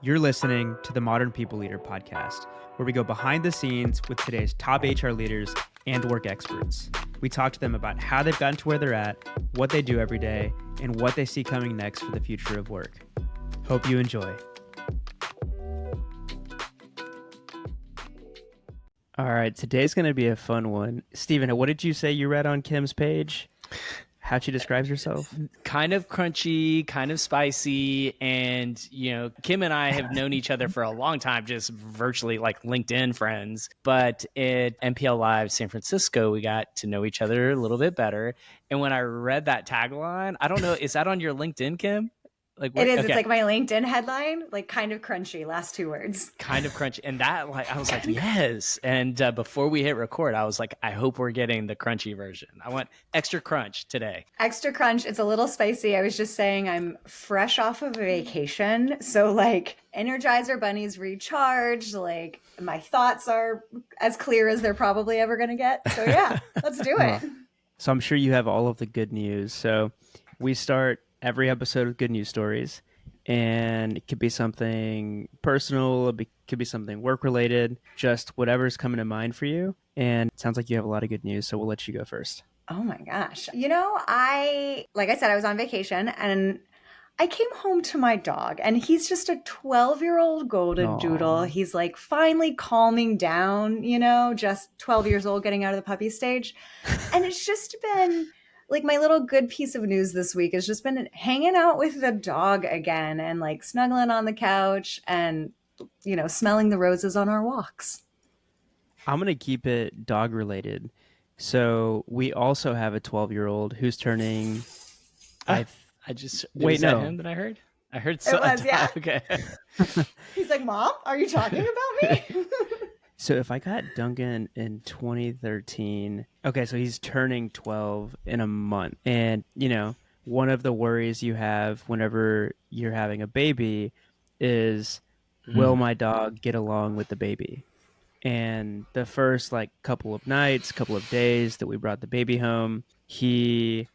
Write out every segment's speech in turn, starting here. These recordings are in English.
You're listening to the Modern People Leader podcast, where we go behind the scenes with today's top HR leaders and work experts. We talk to them about how they've gotten to where they're at, what they do every day, and what they see coming next for the future of work. Hope you enjoy. All right, today's going to be a fun one. Stephen, what did you say you read on Kim's page? How she describes herself? Kind of crunchy, kind of spicy. And, Kim and I have known each other for a long time, just virtually like LinkedIn friends. But at MPL Live San Francisco, we got to know each other a little bit better. And when I read that tagline, I don't know, is that on your LinkedIn, Kim? It is. Okay. It's like my LinkedIn headline, like kind of crunchy, last two words. Kind of crunchy. And that, I was like, yes. And before we hit record, I was like, I hope we're getting the crunchy version. I want extra crunch today. Extra crunch. It's a little spicy. I was just saying I'm fresh off of a vacation. So Energizer bunnies recharged. My thoughts are as clear as they're probably ever going to get. So yeah, let's do it. So I'm sure you have all of the good news. So we start every episode with good news stories, and it could be something personal, it could be something work related, just whatever's coming to mind for you. And it sounds like you have a lot of good news, so we'll let you go first. Oh my gosh. Like I said, I was on vacation and I came home to my dog, and he's just a 12-year-old golden doodle. He's finally calming down, just 12 years old, getting out of the puppy stage. And it's just been my little good piece of news this week has just been hanging out with the dog again and snuggling on the couch and, smelling the roses on our walks. I'm going to keep it dog related. So we also have a 12-year-old who's turning... Was that him that I heard? I heard so. It was, yeah. Okay. He's like, Mom, are you talking about me? So if I got Duncan in 2013, okay, so he's turning 12 in a month. And, one of the worries you have whenever you're having a baby is, will my dog get along with the baby? And the first couple of nights, couple of days that we brought the baby home, he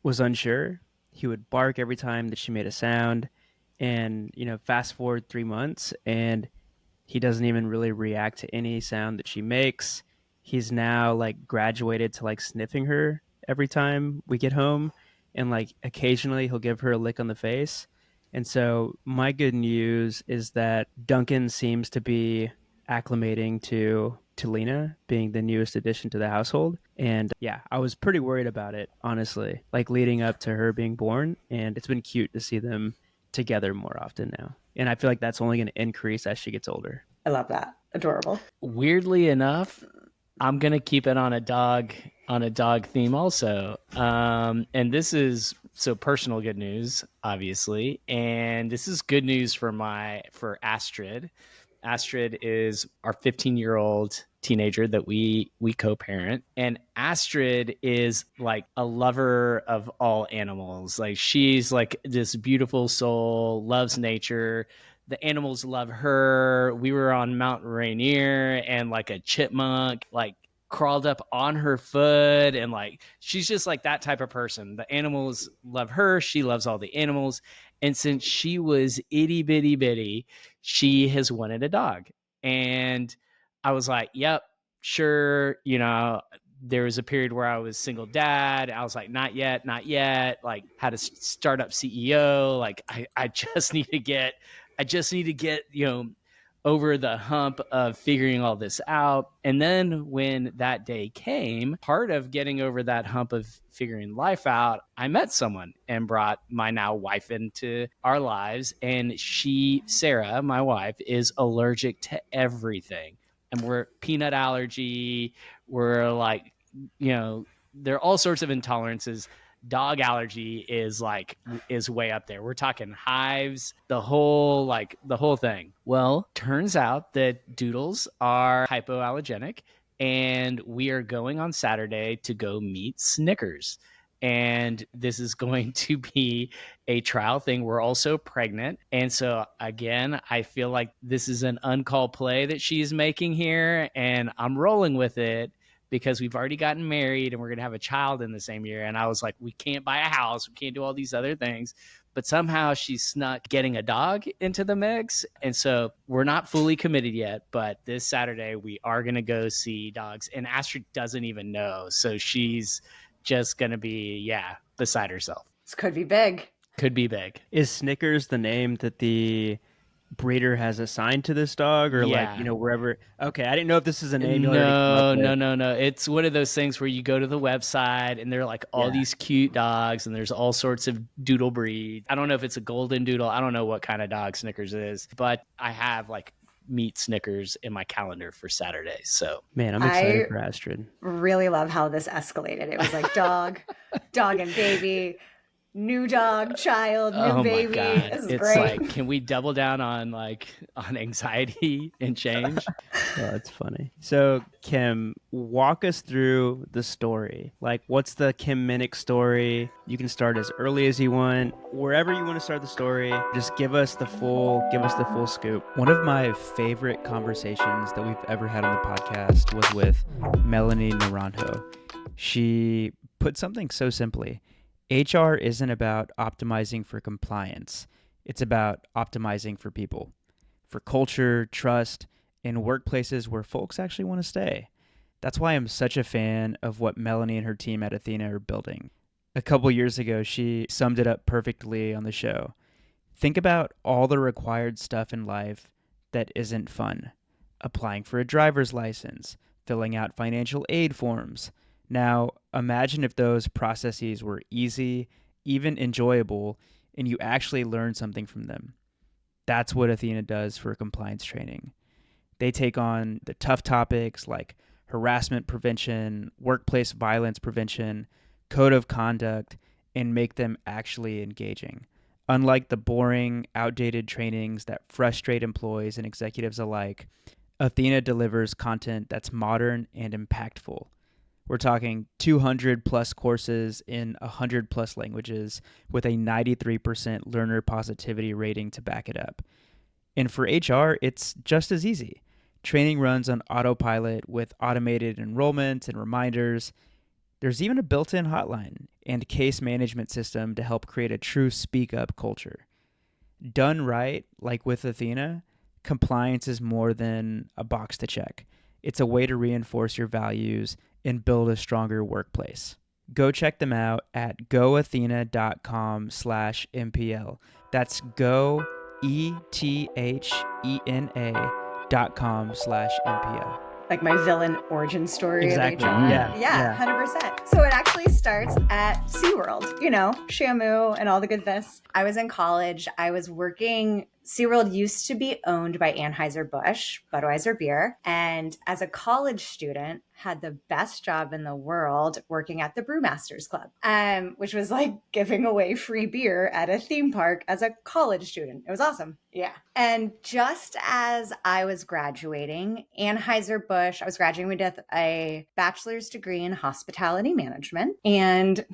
was unsure. He would bark every time that she made a sound. And, fast forward 3 months and he doesn't even really react to any sound that she makes. He's now graduated to sniffing her every time we get home. And occasionally he'll give her a lick on the face. And so my good news is that Duncan seems to be acclimating to Lena being the newest addition to the household. And yeah, I was pretty worried about it, honestly, leading up to her being born. And it's been cute to see them together more often now. And I feel like that's only going to increase as she gets older. I love that. Adorable. Weirdly enough, I'm going to keep it on a dog theme also. And this is personal good news, obviously. And this is good news for Astrid. Astrid is our 15-year-old teenager that we co-parent, and Astrid is a lover of all animals. She's this beautiful soul, loves nature. The animals love her. We were on Mount Rainier and a chipmunk crawled up on her foot, and she's just that type of person. The animals love her. She loves all the animals. And since she was itty bitty bitty, she has wanted a dog. And I was like, yep, sure. There was a period where I was single dad. I was like, not yet. Had a startup CEO. I just need to get, over the hump of figuring all this out. And then when that day came, part of getting over that hump of figuring life out, I met someone and brought my now wife into our lives. And Sarah, my wife, is allergic to everything. And we're peanut allergy. We're there are all sorts of intolerances. Dog allergy is way up there. We're talking hives, the whole thing. Well, turns out that doodles are hypoallergenic, and we are going on Saturday to go meet Snickers. And this is going to be a trial thing. We're also pregnant. And so again, I feel like this is an uncalled play that she's making here, and I'm rolling with it, because we've already gotten married and we're going to have a child in the same year. And I was like, we can't buy a house. We can't do all these other things. but somehow she snuck getting a dog into the mix. And so we're not fully committed yet, but this Saturday we are going to go see dogs. And Astrid doesn't even know. So she's just going to be, beside herself. This could be big. Could be big. Is Snickers the name that the breeder has assigned to this dog, or wherever? Okay, I didn't know if this is a name you already came up with. No. It's one of those things where you go to the website and there are like all these cute dogs and there's all sorts of doodle breeds. I don't know if it's a golden doodle. I don't know what kind of dog Snickers is, but I have like meet Snickers in my calendar for Saturday. So man, I'm excited for Astrid. Really love how this escalated. It was like dog and baby. New dog, child, new baby. This is great. Like, can we double down on anxiety and change? Oh, that's funny. So, Kim, walk us through the story. Like, what's the Kim Minnick story? You can start as early as you want, wherever you want to start the story. Just give us the full scoop. One of my favorite conversations that we've ever had on the podcast was with Melanie Naranjo. She put something so simply. HR isn't about optimizing for compliance. It's about optimizing for people, for culture, trust, and workplaces where folks actually want to stay. That's why I'm such a fan of what Melanie and her team at Ethena are building. A couple years ago, she summed it up perfectly on the show. Think about all the required stuff in life that isn't fun. Applying for a driver's license, filling out financial aid forms. Now, imagine if those processes were easy, even enjoyable, and you actually learned something from them. That's what Ethena does for compliance training. They take on the tough topics like harassment prevention, workplace violence prevention, code of conduct, and make them actually engaging. Unlike the boring, outdated trainings that frustrate employees and executives alike, Ethena delivers content that's modern and impactful. We're talking 200 plus courses in 100 plus languages with a 93% learner positivity rating to back it up. And for HR, it's just as easy. Training runs on autopilot with automated enrollment and reminders. There's even a built-in hotline and case management system to help create a true speak-up culture. Done right, like with Ethena, compliance is more than a box to check. It's a way to reinforce your values and build a stronger workplace. Go check them out at goethena.com/MPL. That's goethena.com/MPL. Like my villain origin story Exactly. of HR. Yeah, 100%. So it actually starts at SeaWorld, Shamu and all the goodness. I was in college. I was working. SeaWorld used to be owned by Anheuser-Busch, Budweiser beer. And as a college student, had the best job in the world working at the Brewmasters Club, which was like giving away free beer at a theme park as a college student. It was awesome. Yeah. And just as I was graduating, Anheuser-Busch, I was graduating with a bachelor's degree in hospitality management, and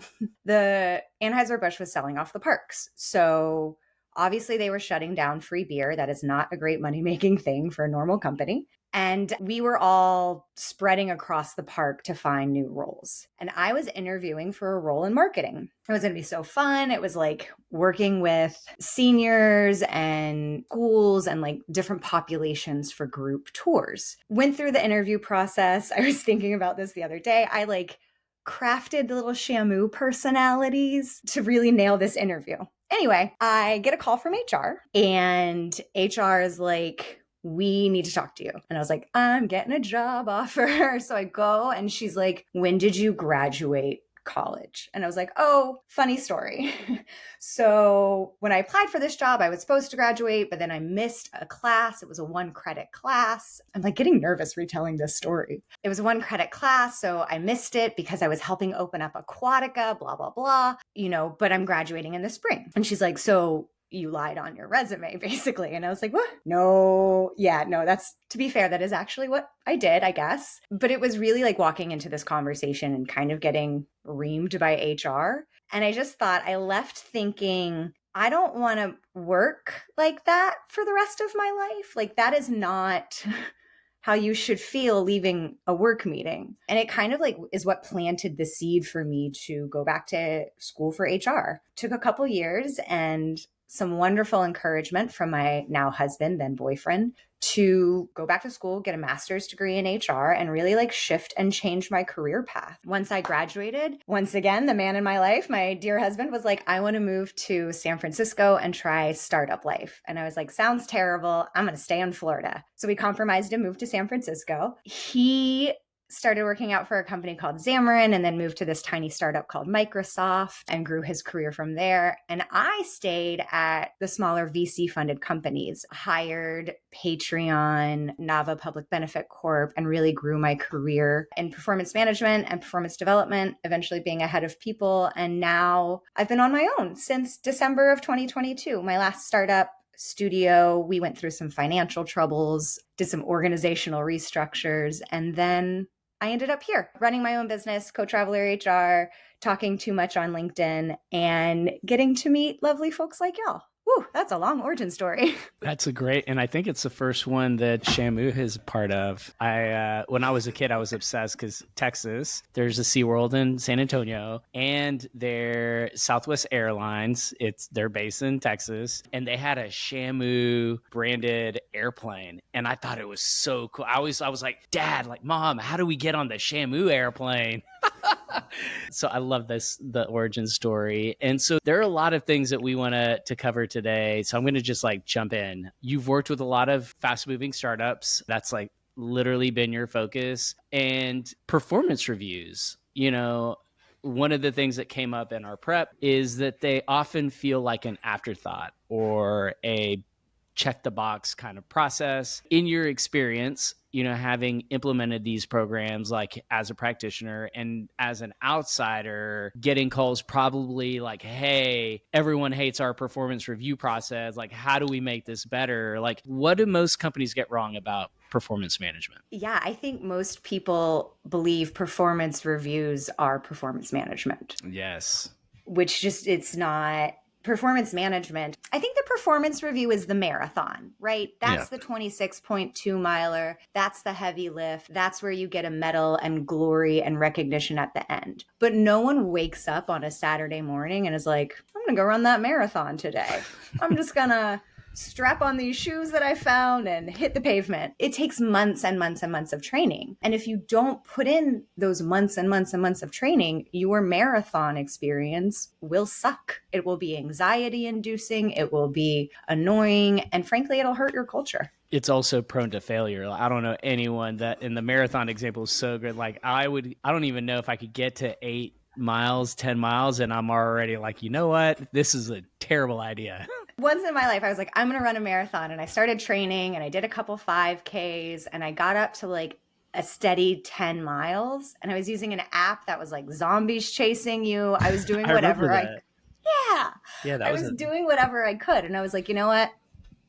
the Anheuser-Busch was selling off the parks. So obviously, they were shutting down free beer. That is not a great money-making thing for a normal company. And we were all spreading across the park to find new roles. And I was interviewing for a role in marketing. It was going to be so fun. It was like working with seniors and schools and like different populations for group tours. Went through the interview process. I was thinking about this the other day. I crafted little Shamu personalities to really nail this interview. Anyway, I get a call from HR and HR is like, we need to talk to you. And I was like, I'm getting a job offer. So I go and she's like, when did you graduate college? And I was like, oh, funny story. So when I applied for this job, I was supposed to graduate, but then I missed a class. It was a 1-credit class. I'm like getting nervous retelling this story. It was a 1-credit class. So I missed it because I was helping open up Aquatica, blah, blah, blah, but I'm graduating in the spring. And she's like, so you lied on your resume, basically. And I was like, what? No, that's, to be fair, that is actually what I did, I guess. But it was really like walking into this conversation and kind of getting reamed by HR. And I just thought, I left thinking, I don't want to work like that for the rest of my life. Like, that is not how you should feel leaving a work meeting. And it kind of like is what planted the seed for me to go back to school for HR. Took a couple years and some wonderful encouragement from my now husband, then boyfriend, to go back to school, get a master's degree in HR, and really like shift and change my career path. Once I graduated, once again, the man in my life, my dear husband, was like, I want to move to San Francisco and try startup life. And I was like, sounds terrible. I'm going to stay in Florida. So we compromised and moved to San Francisco. He started working out for a company called Xamarin and then moved to this tiny startup called Microsoft and grew his career from there. And I stayed at the smaller VC funded companies, hired Patreon, Nava Public Benefit Corp, and really grew my career in performance management and performance development, eventually being a head of people. And now I've been on my own since December of 2022. My last startup studio, we went through some financial troubles, did some organizational restructures, and then I ended up here running my own business, Co-Traveler HR, talking too much on LinkedIn, and getting to meet lovely folks like y'all. Woo, that's a long origin story. That's a great, and I think it's the first one that Shamu is part of. When I was a kid, I was obsessed because Texas, there's a SeaWorld in San Antonio, and their Southwest Airlines, they're based in Texas, and they had a Shamu branded airplane, and I thought it was so cool. I was like, Dad, like, Mom, how do we get on the Shamu airplane? So I love the origin story. And so there are a lot of things that we want to cover today. So I'm going to just like jump in. You've worked with a lot of fast moving startups. That's like literally been your focus. And performance reviews, one of the things that came up in our prep is that they often feel like an afterthought or a check the box kind of process. In your experience, having implemented these programs like as a practitioner and as an outsider, getting calls probably like, hey, everyone hates our performance review process. Like, how do we make this better? Like, what do most companies get wrong about performance management? Yeah, I think most people believe performance reviews are performance management. Yes. Which just, it's not. Performance management, I think the performance review is the marathon, right? That's the 26.2 miler. That's the heavy lift. That's where you get a medal and glory and recognition at the end. But no one wakes up on a Saturday morning and is like, I'm going to go run that marathon today. I'm just going to strap on these shoes that I found and hit the pavement. It takes months and months and months of training. And if you don't put in those months and months and months of training, your marathon experience will suck. It will be anxiety inducing. It will be annoying. And frankly, it'll hurt your culture. It's also prone to failure. I don't know anyone that in the marathon example is so good. Like I don't even know if I could get to 8 miles, 10 miles, and I'm already like, you know what? This is a terrible idea. Once in my life, I was like, I'm going to run a marathon. And I started training and I did a couple 5Ks and I got up to like a steady 10 miles. And I was using an app that was like zombies chasing you. I was doing whatever I was doing whatever I could. And I was like, you know what?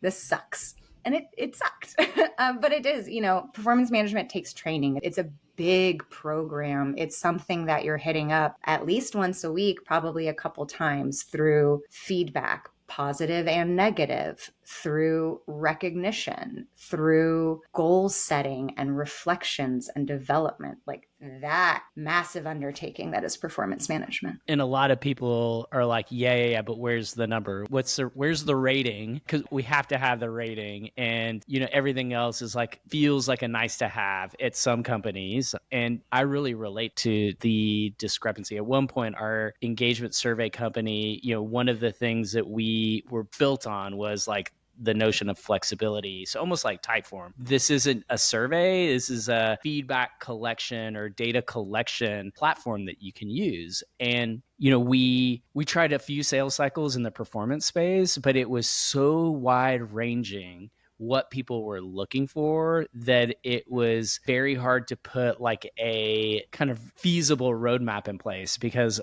This sucks. And it sucked. But it is, performance management takes training. It's a big program. It's something that you're hitting up at least once a week, probably a couple times through feedback, positive and negative, through recognition, through goal setting and reflections and development, like that massive undertaking that is performance management. And a lot of people are like, yeah, but where's the number? Where's the rating? Because we have to have the rating, and everything else is like feels like a nice to have at some companies. And I really relate to the discrepancy. At one point, our engagement survey company, one of the things that we were built on was like the notion of flexibility. So almost like Typeform. This isn't a survey. This is a feedback collection or data collection platform that you can use. And, we tried a few sales cycles in the performance space, but it was so wide ranging what people were looking for that it was very hard to put like a kind of feasible roadmap in place because,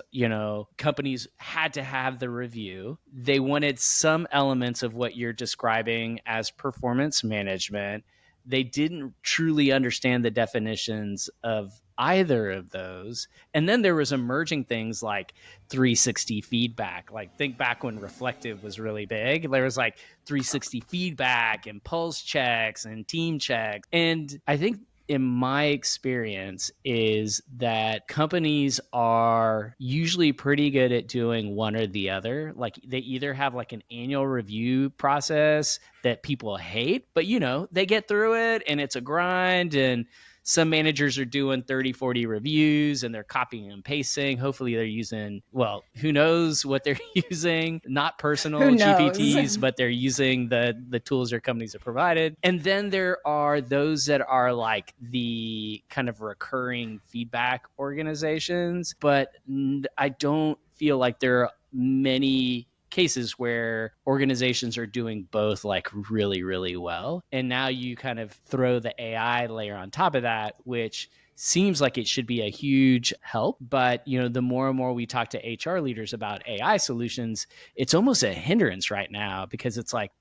companies had to have the review. They wanted some elements of what you're describing as performance management, they didn't truly understand the definitions of either of those. And then there was emerging things like 360 feedback. Like, think back when reflective was really big. There was like 360 feedback and pulse checks and team checks. And I think in my experience is that companies are usually pretty good at doing one or the other. Like, they either have like an annual review process that people hate, but they get through it and it's a grind, and some managers are doing 30, 40 reviews and they're copying and pasting. Hopefully they're using, well, who knows what they're using, not personal Who knows? GPTs, but they're using the tools their companies have provided. And then there are those that are like the kind of recurring feedback organizations, but I don't feel like there are many cases where organizations are doing both like really, really well. And now you kind of throw the AI layer on top of that, which seems like it should be a huge help. But, the more and more we talk to HR leaders about AI solutions, it's almost a hindrance right now, because it's like,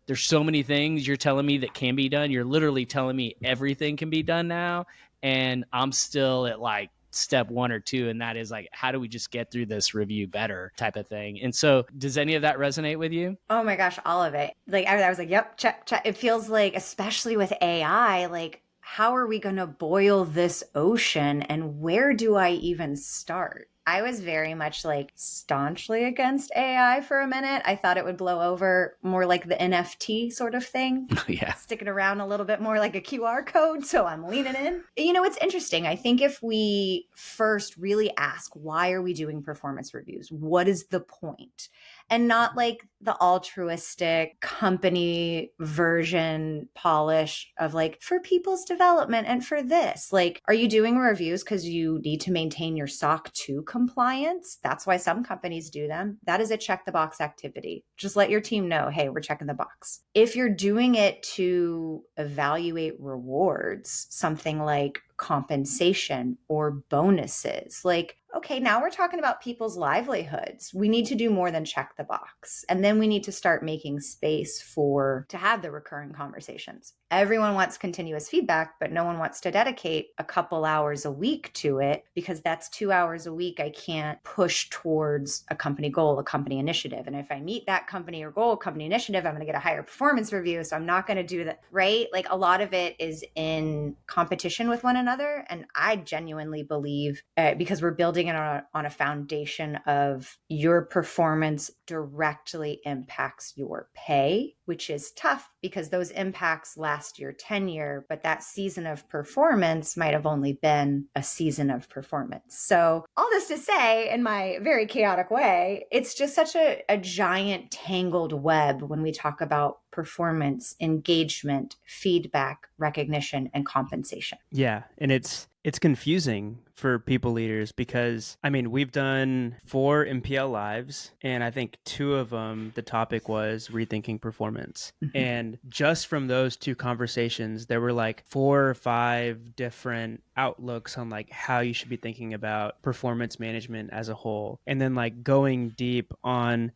there's so many things you're telling me that can be done. You're literally telling me everything can be done now. And I'm still at like step 1 or 2, and that is like, how do we just get through this review better type of thing. And so does any of that resonate with you? Oh my gosh, all of it. Like, I was like, yep, check. It feels like, especially with AI, like, how are we going to boil this ocean, and where do I even start? I was very much like staunchly against AI for a minute. I thought it would blow over, more like the NFT sort of thing. Yeah. Sticking around a little bit more like a QR code. So I'm leaning in. It's interesting. I think if we first really ask, why are we doing performance reviews? What is the point? And not like the altruistic company version polish of like, for people's development and for this. Like, are you doing reviews because you need to maintain your SOC 2 compliance? That's why some companies do them. That is a check the box activity. Just let your team know, hey, we're checking the box. If you're doing it to evaluate rewards, something like compensation or bonuses, like, okay, now we're talking about people's livelihoods. We need to do more than check the box. And then we need to start making space to have the recurring conversations. Everyone wants continuous feedback, but no one wants to dedicate a couple hours a week to it, because that's 2 hours a week I can't push towards a company goal, a company initiative. And if I meet that company or goal, company initiative, I'm going to get a higher performance review. So I'm not going to do that, right? Like, a lot of it is in competition with one another. And I genuinely believe, because we're building it on a foundation of your performance directly impacts your pay, which is tough because those impacts last your tenure, but that season of performance might have only been a season of performance. So all this to say, in my very chaotic way, it's just such a giant tangled web when we talk about performance, engagement, feedback, recognition, and compensation. Yeah, and it's confusing for people leaders because, I mean, we've done 4 MPL lives, and I think 2 of them, the topic was rethinking performance. And just from those 2 conversations, there were like 4 or 5 different outlooks on like how you should be thinking about performance management as a whole. And then like going deep on,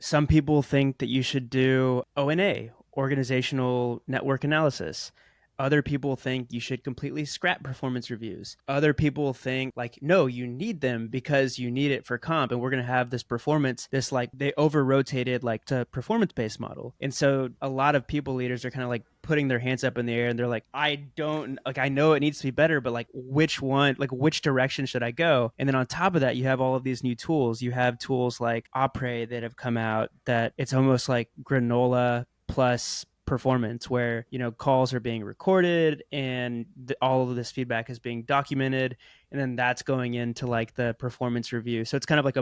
some people think that you should do ONA, organizational network analysis. Other people think you should completely scrap performance reviews. Other people think like, no, you need them because you need it for comp. And we're going to have this performance, they over-rotated like to performance-based model. And so a lot of people leaders are kind of like putting their hands up in the air and they're like, I know it needs to be better, but like which direction should I go? And then on top of that, you have all of these new tools. You have tools like Opera that have come out that it's almost like granola plus performance, where calls are being recorded and all of this feedback is being documented, and then that's going into like the performance review. So it's kind of like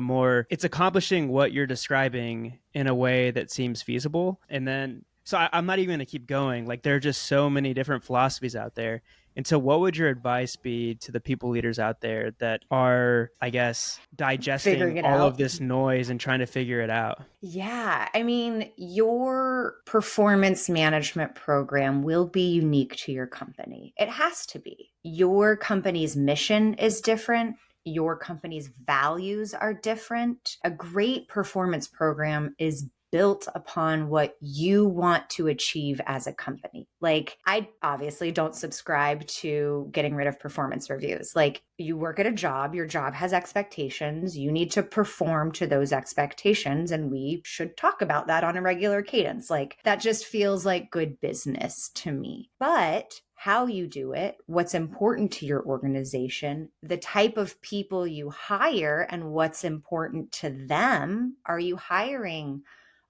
it's accomplishing what you're describing in a way that seems feasible. And then I'm not even going to keep going. Like, there are just so many different philosophies out there. And so what would your advice be to the people leaders out there that are, I guess, digesting all of this noise and trying to figure it out? Yeah. I mean, your performance management program will be unique to your company. It has to be. Your company's mission is different. Your company's values are different. A great performance program is built upon what you want to achieve as a company. Like, I obviously don't subscribe to getting rid of performance reviews. Like, you work at a job, your job has expectations, you need to perform to those expectations, and we should talk about that on a regular cadence. Like, that just feels like good business to me. But how you do it, what's important to your organization, the type of people you hire, and what's important to them. Are you hiring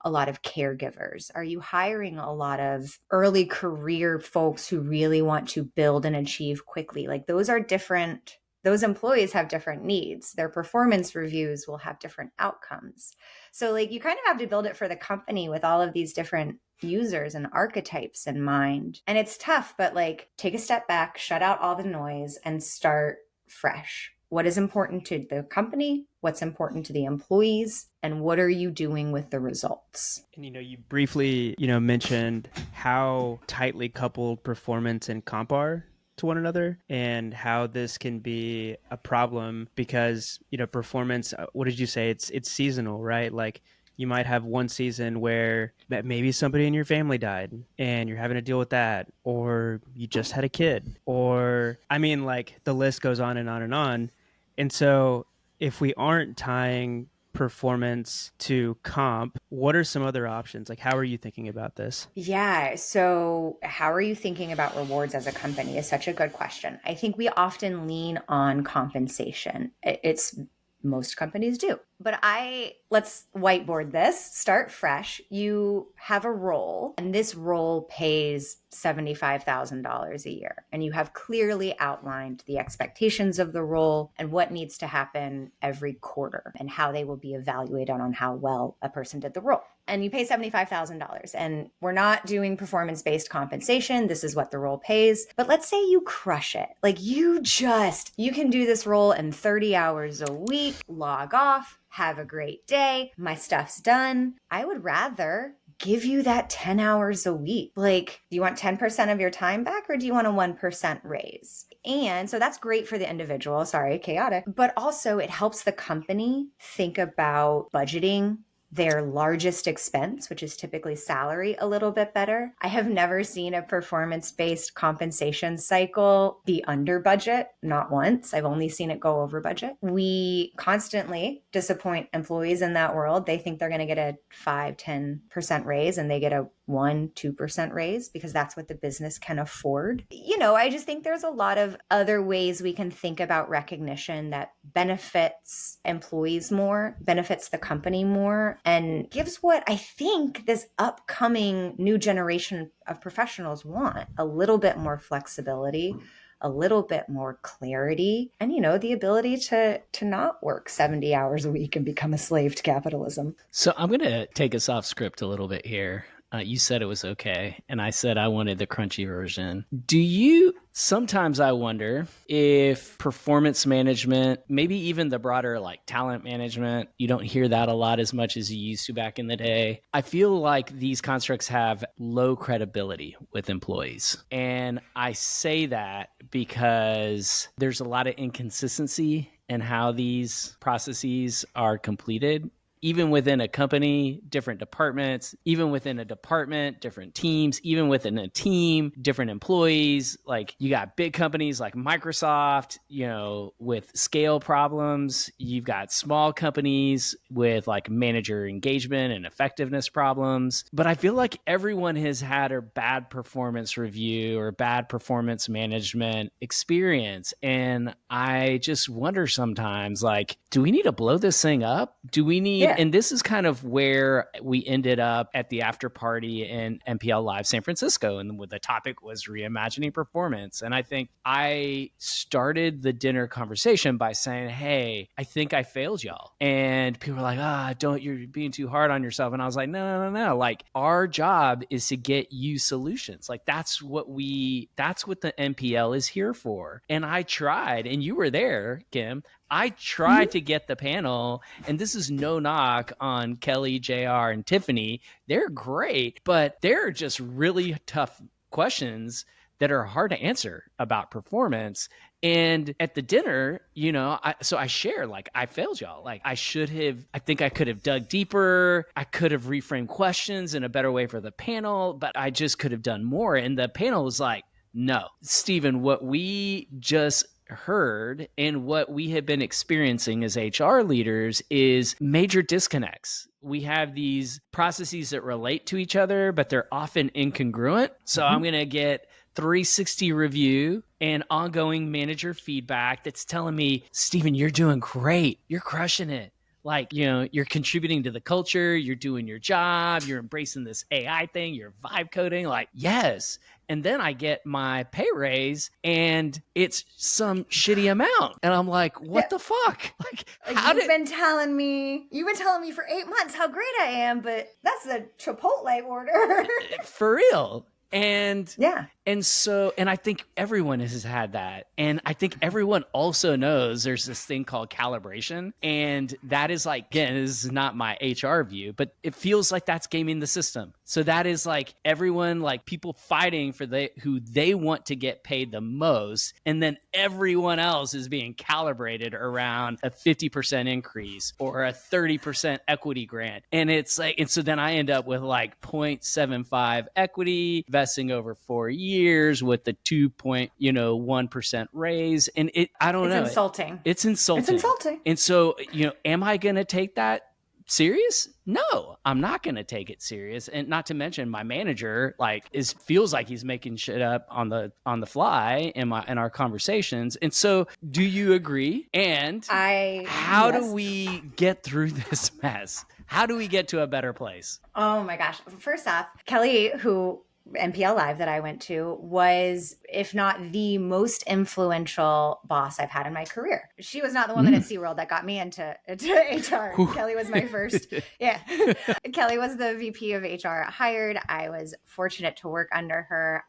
a lot of caregivers? Are you hiring a lot of early career folks who really want to build and achieve quickly? Like, those are different. Those employees have different needs. Their performance reviews will have different outcomes. So like, you kind of have to build it for the company with all of these different users and archetypes in mind. And it's tough, but like, take a step back, shut out all the noise, and start fresh. What is important to the company? What's important to the employees? And what are you doing with the results? And you briefly, mentioned how tightly coupled performance and comp are to one another, and how this can be a problem because, performance, what did you say? It's seasonal, right? Like, you might have one season where maybe somebody in your family died and you're having to deal with that, or you just had a kid, or like, the list goes on and on and on. And so if we aren't tying performance to comp, what are some other options? Like, how are you thinking about this? Yeah. So how are you thinking about rewards as a company is such a good question. I think we often lean on compensation. It's most companies do. But let's whiteboard this, start fresh. You have a role, and this role pays $75,000 a year. And you have clearly outlined the expectations of the role and what needs to happen every quarter and how they will be evaluated on how well a person did the role. And you pay $75,000, and we're not doing performance-based compensation. This is what the role pays. But let's say you crush it. Like, you can do this role in 30 hours a week, log off, have a great day, my stuff's done. I would rather give you that 10 hours a week. Like, do you want 10% of your time back, or do you want a 1% raise? And so that's great for the individual. Sorry, chaotic. But also, it helps the company think about budgeting their largest expense, which is typically salary, a little bit better. I have never seen a performance-based compensation cycle be under budget, not once. I've only seen it go over budget. We constantly disappoint employees in that world. They think they're going to get a 5-10% raise, and they get a 1-2% raise because that's what the business can afford. I just think there's a lot of other ways we can think about recognition that benefits employees more, benefits the company more, and gives what I think this upcoming new generation of professionals want: a little bit more flexibility, a little bit more clarity, and the ability to not work 70 hours a week and become a slave to capitalism. So I'm going to take us off script a little bit here. You said it was okay, and I said I wanted the crunchy version. Sometimes I wonder if performance management, maybe even the broader like talent management, you don't hear that a lot as much as you used to back in the day. I feel like these constructs have low credibility with employees. And I say that because there's a lot of inconsistency in how these processes are completed. Even within a company, different departments, even within a department, different teams, even within a team, different employees. Like, you got big companies like Microsoft, with scale problems. You've got small companies with like manager engagement and effectiveness problems. But I feel like everyone has had a bad performance review or bad performance management experience. And I just wonder sometimes, like, do we need to blow this thing up? Do we need, and this is kind of where we ended up at the after party in MPL Live San Francisco. And the topic was reimagining performance. And I think I started the dinner conversation by saying, hey, I think I failed y'all. And people were like, you're being too hard on yourself. And I was like, no. Like, our job is to get you solutions. Like, that's what the MPL is here for. And I tried, and you were there, Kim. I tried to get the panel, and this is no knock on Kelly, JR, and Tiffany. They're great, but they're just really tough questions that are hard to answer about performance. And at the dinner, so I share, like, I failed y'all. Like, I think I could have dug deeper. I could have reframed questions in a better way for the panel, but I just could have done more. And the panel was like, no, Stephen, what we just heard and what we have been experiencing as HR leaders is major disconnects. We have these processes that relate to each other, but they're often incongruent. So I'm going to get 360 review and ongoing manager feedback that's telling me, Stephen, you're doing great. You're crushing it. Like, you're contributing to the culture, you're doing your job, you're embracing this AI thing, you're vibe coding, like, yes. And then I get my pay raise and it's some shitty amount. And I'm like, what the fuck? Like you've been telling me for 8 months how great I am, but that's a Chipotle order. For real. And yeah. And I think everyone has had that. And I think everyone also knows there's this thing called calibration. And that is like, again, this is not my HR view, but it feels like that's gaming the system. So that is like everyone, like people fighting for who they want to get paid the most. And then everyone else is being calibrated around a 50% increase or a 30% equity grant. And it's like, and so then I end up with like 0.75 equity vesting over 4 years with the 2.1% raise. And I don't know. It's insulting. It's insulting. And so, am I going to take that serious? No, I'm not going to take it serious. And not to mention my manager feels like he's making shit up on the fly in our conversations. And so do you agree? And how do we get through this mess? How do we get to a better place? Oh my gosh. First off, Kelly, who MPL Live that I went to, was, if not the most influential boss I've had in my career. She was not the woman at SeaWorld that got me into HR. Kelly was my first. Yeah. Kelly was the VP of HR hired. I was fortunate to work under her.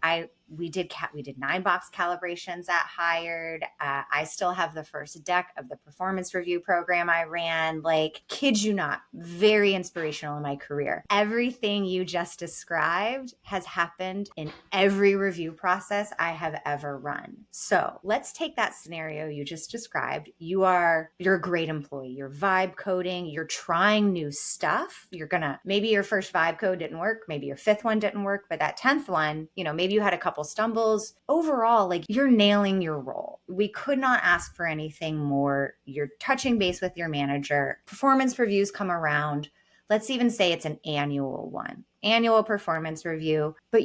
We did 9-box calibrations at Hired. I still have the first deck of the performance review program I ran. Like, kid you not, very inspirational in my career. Everything you just described has happened in every review process I have ever run. So let's take that scenario you just described. You're a great employee. You're vibe coding. You're trying new stuff. Maybe your first vibe code didn't work. Maybe your 5th one didn't work, but that 10th one, maybe you had a couple stumbles. Overall, like, you're nailing your role. We could not ask for anything more. You're touching base with your manager. Performance reviews come around. Let's even say it's an annual one. Annual performance review, but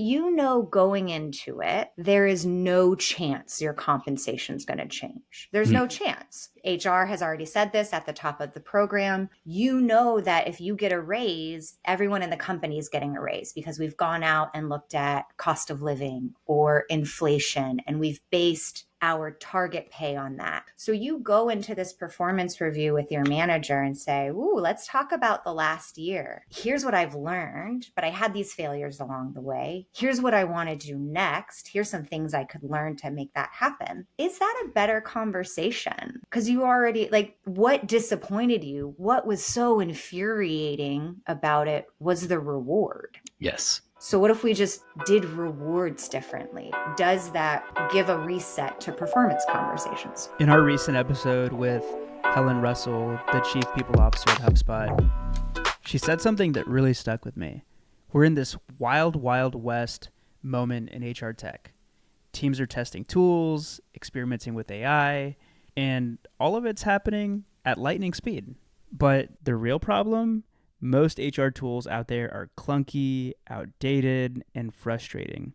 going into it, there is no chance your compensation is going to change. There's no chance. HR has already said this at the top of the program. That if you get a raise, everyone in the company is getting a raise because we've gone out and looked at cost of living or inflation, and we've based our target pay on that. So you go into this performance review with your manager and say, ooh, let's talk about the last year. Here's what I've learned, but I had these failures along the way. Here's what I want to do next. Here's some things I could learn to make that happen. Is that a better conversation? Because you already, what disappointed you? What was so infuriating about it was the reward. Yes. So what if we just did rewards differently? Does that give a reset to performance conversations? In our recent episode with Helen Russell, the Chief People Officer at HubSpot, she said something that really stuck with me. We're in this wild, wild west moment in HR tech. Teams are testing tools, experimenting with AI, and all of it's happening at lightning speed. But the real problem, most HR tools out there are clunky, outdated, and frustrating.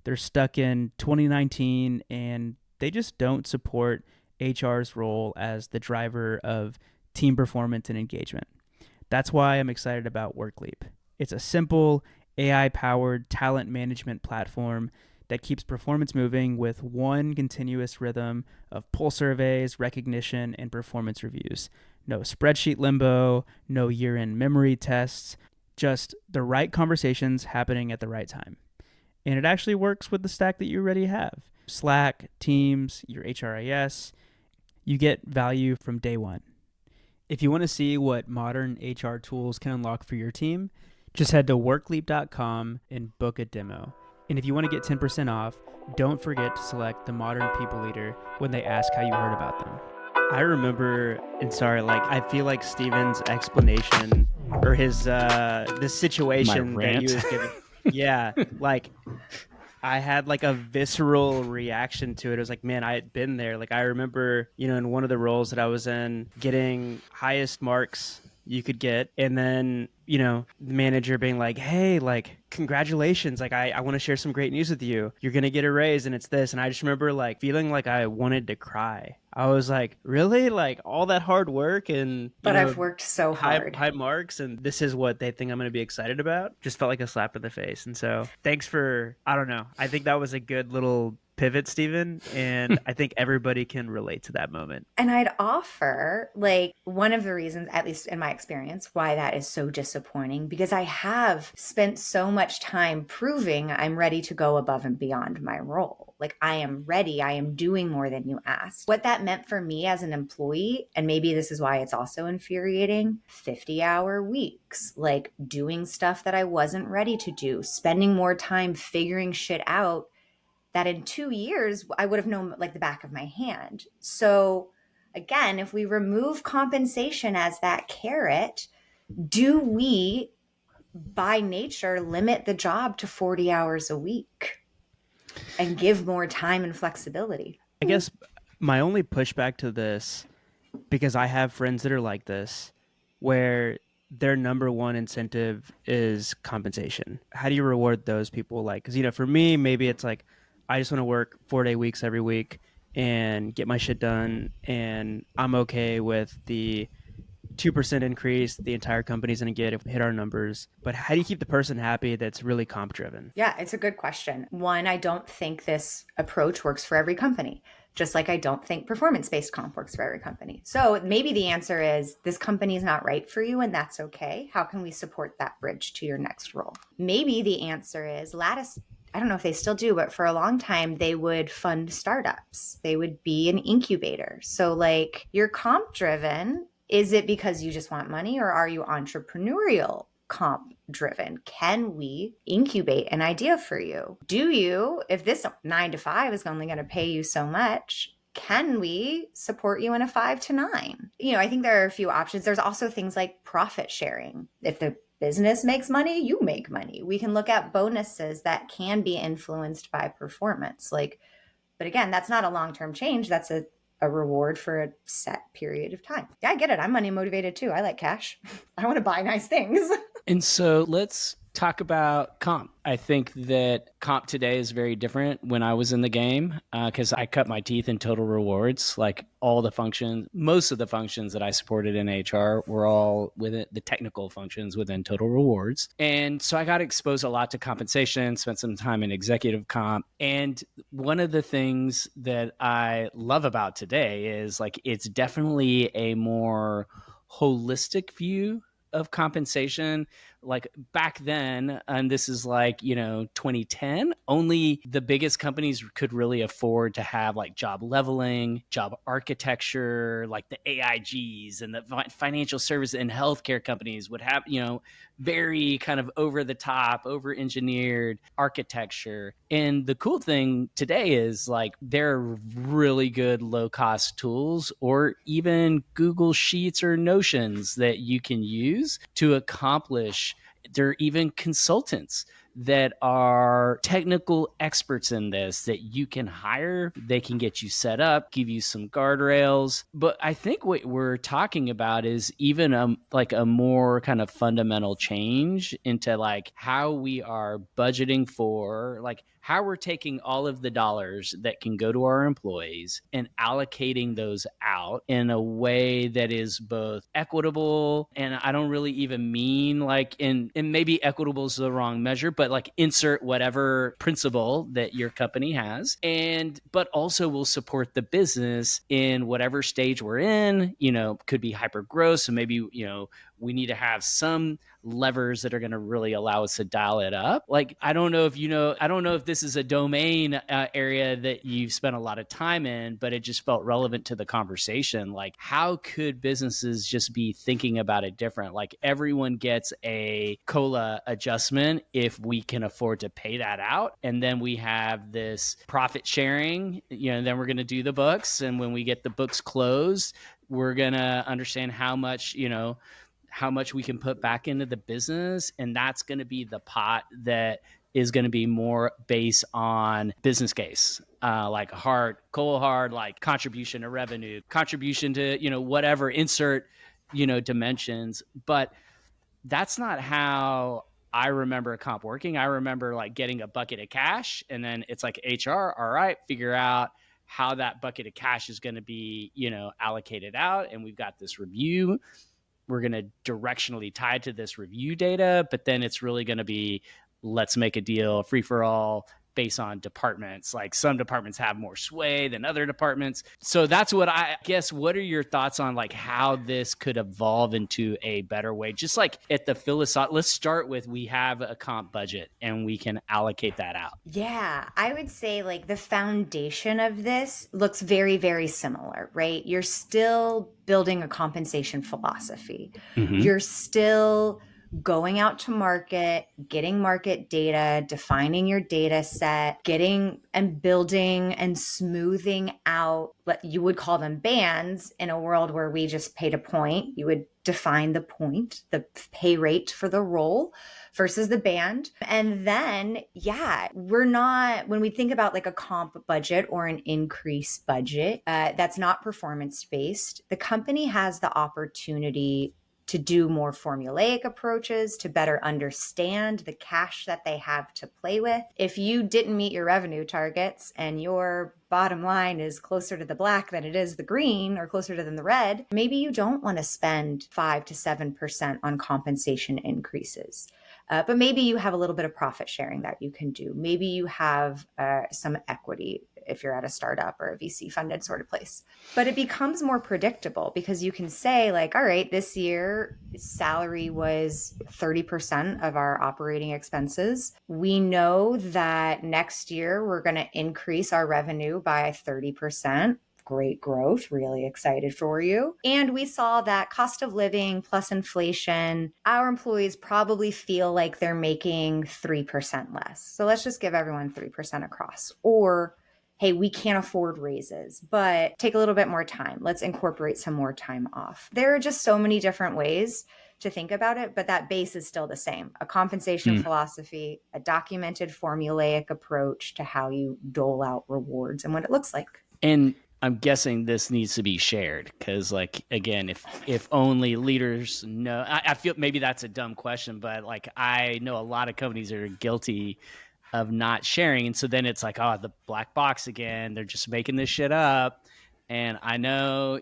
They're stuck in 2019, and they just don't support HR's role as the driver of team performance and engagement. That's why I'm excited about Workleap. It's a simple, AI-powered talent management platform that keeps performance moving with one continuous rhythm of pull surveys, recognition, and performance reviews. No spreadsheet limbo, no year-end memory tests, just the right conversations happening at the right time. And it actually works with the stack that you already have. Slack, Teams, your HRIS. You get value from day one. If you want to see what modern HR tools can unlock for your team, just head to workleap.com and book a demo. And if you want to get 10% off, don't forget to select the Modern People Leader when they ask how you heard about them. I remember, and sorry, like I feel like Steven's explanation or his the situation that he was giving. Yeah, like I had like a visceral reaction to it. It was like, man, I had been there. Like I remember, in one of the roles that I was in, getting highest marks you could get, and then the manager being like, hey, like congratulations, like I want to share some great news with you, you're gonna get a raise and it's this. And I just remember like feeling like I wanted to cry. I was like, really, like all that hard work and but I've worked so hard, high marks, and this is what they think I'm going to be excited about. Just felt like a slap in the face. And so thanks for, I don't know, I think that was a good little pivot, Steven, and I think everybody can relate to that moment. And I'd offer, like, one of the reasons, at least in my experience, why that is so disappointing, because I have spent so much time proving I'm ready to go above and beyond my role. Like, I am ready. I am doing more than you asked. What that meant for me as an employee, and maybe this is why it's also infuriating, 50-hour weeks, like doing stuff that I wasn't ready to do, spending more time figuring shit out that in 2 years I would have known like the back of my hand. So again, if we remove compensation as that carrot, do we by nature limit the job to 40 hours a week and give more time and flexibility? I guess my only pushback to this, because I have friends that are like this, where their number one incentive is compensation. How do you reward those people? Like, because, for me, maybe it's like, I just want to work 4-day weeks every week and get my shit done. And I'm okay with the 2% increase the entire company's going to get if we hit our numbers. But how do you keep the person happy that's really comp driven? Yeah, it's a good question. One, I don't think this approach works for every company, just like I don't think performance-based comp works for every company. So maybe the answer is this company is not right for you, and that's okay. How can we support that bridge to your next role? Maybe the answer is Lattice, I don't know if they still do, but for a long time, they would fund startups. They would be an incubator. So like, you're comp driven. Is it because you just want money, or are you entrepreneurial comp driven? Can we incubate an idea for you? Do you, if this 9 to 5 is only going to pay you so much, can we support you in a 5 to 9? I think there are a few options. There's also things like profit sharing. If the business makes money, you make money. We can look at bonuses that can be influenced by performance. But again, that's not a long-term change. That's a reward for a set period of time. Yeah, I get it. I'm money motivated too. I like cash. I want to buy nice things. And so let's talk about comp. I think that comp today is very different when I was in the game because I cut my teeth in total rewards. Like all the functions, most of the functions that I supported in HR were all within the technical functions within total rewards. And so I got exposed a lot to compensation, spent some time in executive comp. And one of the things that I love about today is like it's definitely a more holistic view of compensation. Like back then, and this is like, 2010, only the biggest companies could really afford to have like job leveling, job architecture, like the AIGs and the financial service and healthcare companies would have, very kind of over the top, over engineered architecture. And the cool thing today is like there are really good low cost tools or even Google Sheets or Notions that you can use to accomplish. There are even consultants that are technical experts in this that you can hire. They can get you set up, give you some guardrails. But I think what we're talking about is even a more kind of fundamental change into like how we are budgeting for, like how we're taking all of the dollars that can go to our employees and allocating those out in a way that is both equitable. And I don't really even mean like and maybe equitable is the wrong measure, but like insert whatever principle that your company has, but also will support the business in whatever stage we're in. Could be hyper growth, so maybe we need to have some levers that are going to really allow us to dial it up. Like, I don't know if this is a domain area that you've spent a lot of time in, but it just felt relevant to the conversation. Like, how could businesses just be thinking about it different? Like, everyone gets a COLA adjustment if we can afford to pay that out. And then we have this profit sharing, and then we're going to do the books. And when we get the books closed, we're going to understand how much we can put back into the business. And that's going to be the pot that is going to be more based on business case, like cold hard, like contribution to revenue, contribution to, whatever, insert, dimensions. But that's not how I remember comp working. I remember like getting a bucket of cash, and then it's like HR, all right, figure out how that bucket of cash is going to be, allocated out. And we've got this review. We're going to directionally tie to this review data, but then it's really going to be, let's make a deal, free for all, based on departments. Like, some departments have more sway than other departments. So that's what I guess. What are your thoughts on like how this could evolve into a better way? Just like at the philosophy, let's start with, we have a comp budget and we can allocate that out. Yeah, I would say like the foundation of this looks very, very similar, right? You're still building a compensation philosophy. Mm-hmm. You're still going out to market, getting market data, defining your data set, getting and building and smoothing out what you would call them bands. In a world where we just paid a point, you would define the point, the pay rate for the role versus the band. And then, when we think about like a comp budget or an increase budget, that's not performance based, the company has the opportunity to do more formulaic approaches, to better understand the cash that they have to play with. If you didn't meet your revenue targets and your bottom line is closer to the black than it is the green, or closer to the red, maybe you don't want to spend 5 to 7% on compensation increases. But maybe you have a little bit of profit sharing that you can do. Maybe you have some equity if you're at a startup or a VC funded sort of place. But it becomes more predictable because you can say like, all right, this year salary was 30% of our operating expenses. We know that next year we're going to increase our revenue by 30%. Great growth, really excited for you. And we saw that cost of living plus inflation, our employees probably feel like they're making 3% less. So let's just give everyone 3% across. Or, hey, we can't afford raises, but take a little bit more time. Let's incorporate some more time off. There are just so many different ways to think about it, but that base is still the same. A compensation philosophy, a documented formulaic approach to how you dole out rewards and what it looks like. And I'm guessing this needs to be shared because, like, again, if only leaders know, I feel maybe that's a dumb question, but like I know a lot of companies that are guilty of not sharing. And so then it's like, oh, the black box again, they're just making this shit up. And I know,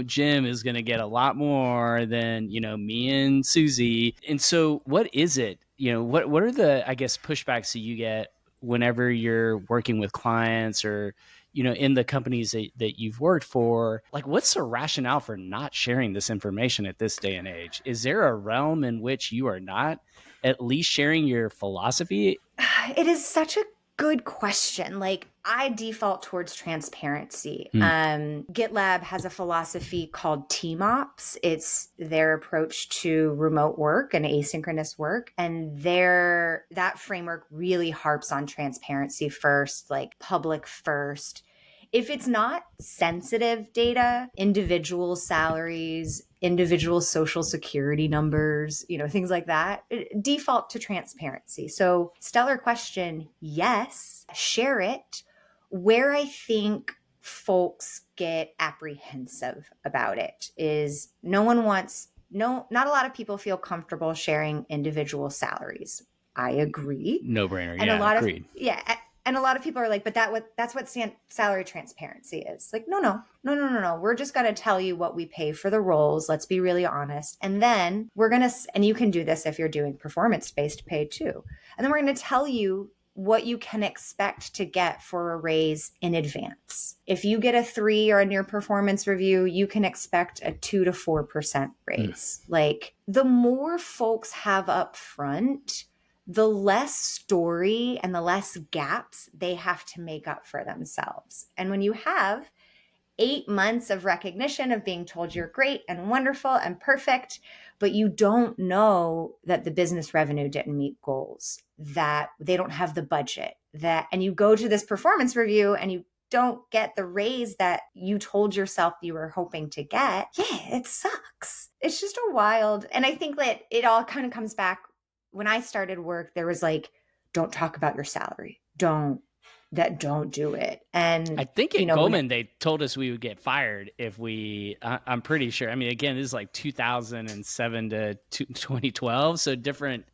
Jim is going to get a lot more than, me and Susie. And so what is it, what are the, I guess, pushbacks that you get whenever you're working with clients or, in the companies that you've worked for? Like, what's the rationale for not sharing this information at this day and age? Is there a realm in which you are not at least sharing your philosophy? It is such a good question. Like, I default towards transparency. GitLab has a philosophy called Team Ops. It's their approach to remote work and asynchronous work. And that framework really harps on transparency first, like public first. If it's not sensitive data, individual salaries, individual social security numbers, things like that, default to transparency. So, stellar question, yes, share it. Where I think folks get apprehensive about it is not a lot of people feel comfortable sharing individual salaries. I agree. No brainer. And agreed. And a lot of people are like, but that's what salary transparency is. Like, no. We're just going to tell you what we pay for the roles. Let's be really honest. And then and you can do this if you're doing performance-based pay too. And then we're going to tell you what you can expect to get for a raise in advance. If you get a 3 or a near performance review, you can expect a 2 to 4% raise. Like, the more folks have up front, the less story and the less gaps they have to make up for themselves. And when you have 8 months of recognition of being told you're great and wonderful and perfect, but you don't know that the business revenue didn't meet goals, that they don't have the budget, and you go to this performance review and you don't get the raise that you told yourself you were hoping to get, it sucks. It's just a wild. And I think that it all kind of comes back. When I started work, there was like, don't talk about your salary. Don't do it. And I think at Goldman, they told us we would get fired if I'm pretty sure. I mean, again, this is like 2007 to 2012. So different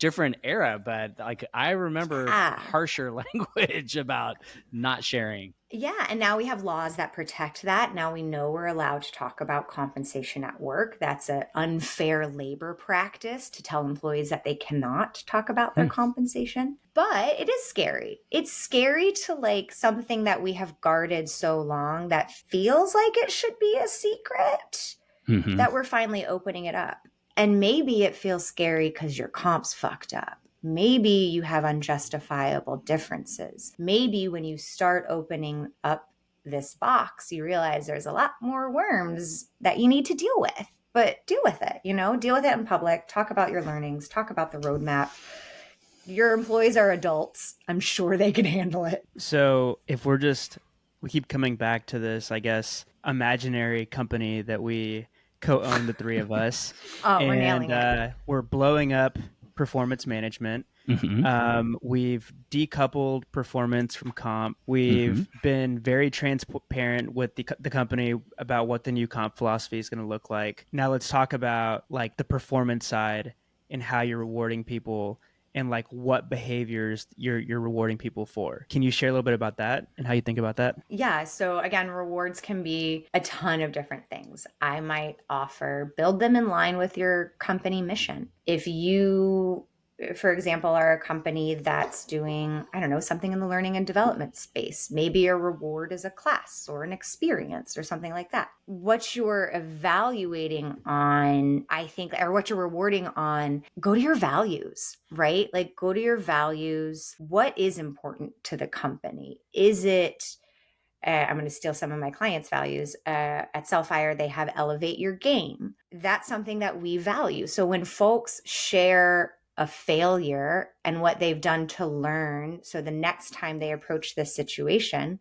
era, but like, I remember harsher language about not sharing. Yeah. And now we have laws that protect that. Now we know we're allowed to talk about compensation at work. That's an unfair labor practice to tell employees that they cannot talk about their compensation. But it is scary. It's scary to like something that we have guarded so long that feels like it should be a secret, that we're finally opening it up. And maybe it feels scary because your comp's fucked up. Maybe you have unjustifiable differences. Maybe when you start opening up this box, you realize there's a lot more worms that you need to deal with. But deal with it, deal with it in public. Talk about your learnings. Talk about the roadmap. Your employees are adults. I'm sure they can handle it. So if we keep coming back to this, I guess, imaginary company that we co-own, the three of us. We're nailing it. We're blowing up performance management. We've decoupled performance from comp. We've been very transparent with the company about what the new comp philosophy is going to look like. Now let's talk about like the performance side and how you're rewarding people and like what behaviors you're rewarding people for. Can you share a little bit about that and how you think about that? Yeah. So again, rewards can be a ton of different things. I might offer, build them in line with your company mission. If you, for example, are a company that's doing, I don't know, something in the learning and development space, maybe a reward is a class or an experience or something like that. What you're evaluating on, I think, or what you're rewarding on, go to your values, right? Like, go to your values. What is important to the company? Is it, I'm going to steal some of my clients' values. At Sellfire, they have elevate your game. That's something that we value. So when folks share a failure and what they've done to learn, so the next time they approach this situation,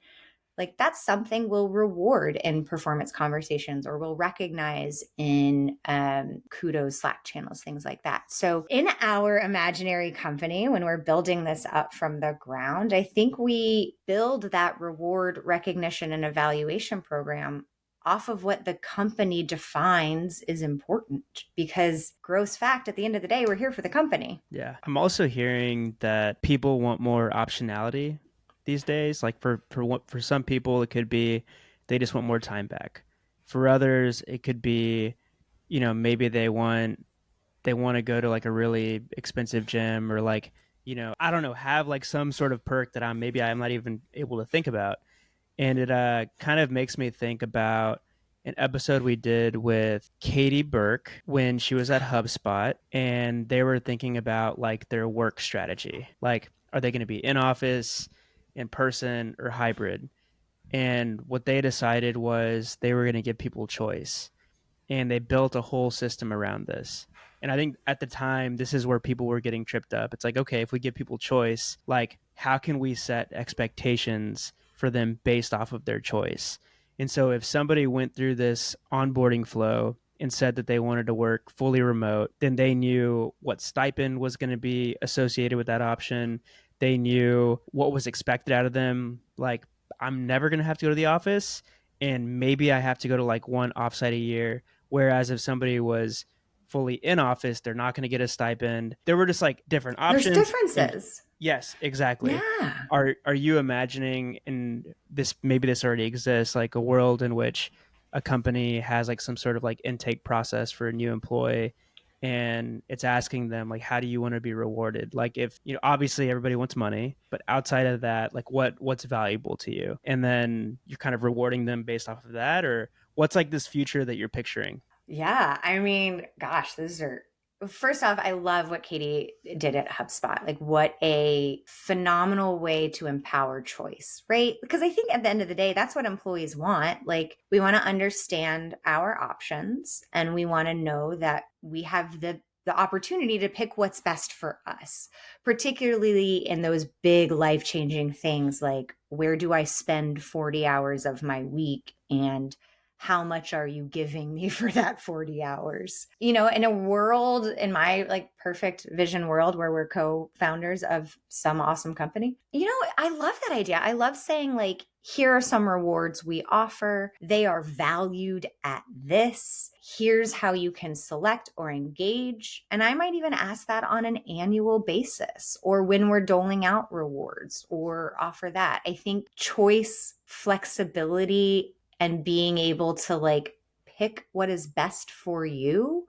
like, that's something we'll reward in performance conversations, or we'll recognize in kudos Slack channels, things like that. So in our imaginary company, when we're building this up from the ground, I think we build that reward, recognition, and evaluation program off of what the company defines is important, because gross fact, at the end of the day, we're here for the company. Yeah. I'm also hearing that people want more optionality these days. Like for some people, it could be they just want more time back. For others, it could be, maybe they want to go to like a really expensive gym, or like, I don't know, have like some sort of perk that I'm not even able to think about. And it kind of makes me think about an episode we did with Katie Burke when she was at HubSpot, and they were thinking about like their work strategy. Like, are they going to be in office, in person, or hybrid? And what they decided was they were going to give people choice, and they built a whole system around this. And I think at the time, this is where people were getting tripped up. It's like, okay, if we give people choice, like, how can we set expectations for them based off of their choice? And so if somebody went through this onboarding flow and said that they wanted to work fully remote, then they knew what stipend was going to be associated with that option. They knew what was expected out of them. Like, I'm never going to have to go to the office, and maybe I have to go to like one offsite a year. Whereas if somebody was fully in office, they're not going to get a stipend. There were just like different options. There's differences. Yes, exactly. Yeah. Are you imagining, and maybe this already exists, like a world in which a company has like some sort of like intake process for a new employee, and it's asking them like, how do you want to be rewarded? Like, if obviously everybody wants money, but outside of that, like what's valuable to you? And then you're kind of rewarding them based off of that, or what's like this future that you're picturing? Yeah, I mean, gosh, those are first off, I love what Katie did at HubSpot. Like, what a phenomenal way to empower choice, right? Because I think at the end of the day, that's what employees want. Like, we want to understand our options and we want to know that we have the opportunity to pick what's best for us, particularly in those big life changing things like, where do I spend 40 hours of my week? And how much are you giving me for that 40 hours? In a world, in my like perfect vision world where we're co-founders of some awesome company, I love that idea. I love saying like, here are some rewards we offer. They are valued at this. Here's how you can select or engage. And I might even ask that on an annual basis or when we're doling out rewards or offer that. I think choice, flexibility, and being able to like pick what is best for you.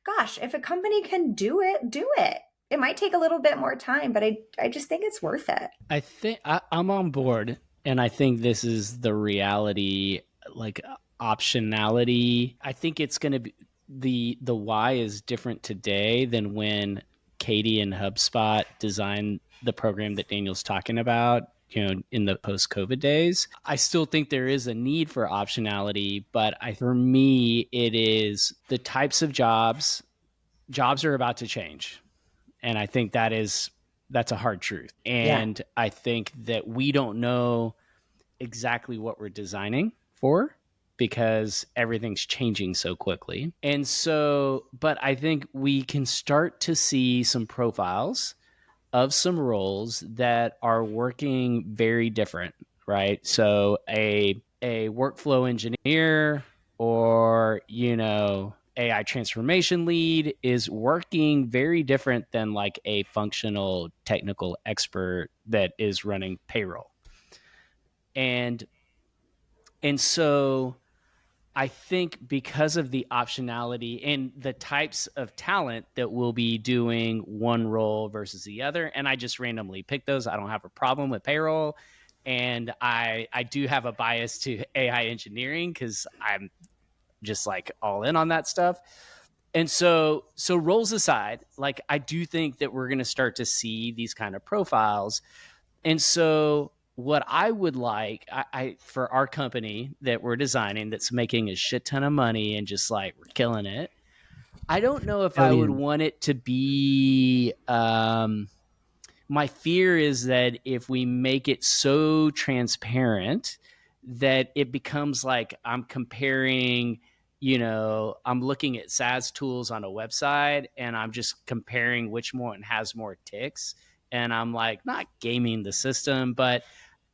Gosh, if a company can do it, do it. It might take a little bit more time, but I just think it's worth it. I think I'm on board, and I think this is the reality, like optionality. I think it's going to be the why is different today than when Katie and HubSpot designed the program that Daniel's talking about, in the post-COVID days. I still think there is a need for optionality, but for me, it is the types of jobs are about to change. And I think that's a hard truth. And yeah. I think that we don't know exactly what we're designing for because everything's changing so quickly. And so, but I think we can start to see some profiles of some roles that are working very different, right? So a workflow engineer or, AI transformation lead is working very different than like a functional technical expert that is running payroll. And so I think because of the optionality and the types of talent that will be doing one role versus the other, and I just randomly pick those. I don't have a problem with payroll. And I do have a bias to AI engineering because I'm just like all in on that stuff. And so roles aside, like I do think that we're going to start to see these kind of profiles. And so what I would like, I for our company that we're designing that's making a shit ton of money and just like we're killing it, I don't know if I would want it to be my fear is that if we make it so transparent that it becomes like I'm comparing, I'm looking at SaaS tools on a website and I'm just comparing which one has more ticks. And I'm like, not gaming the system, but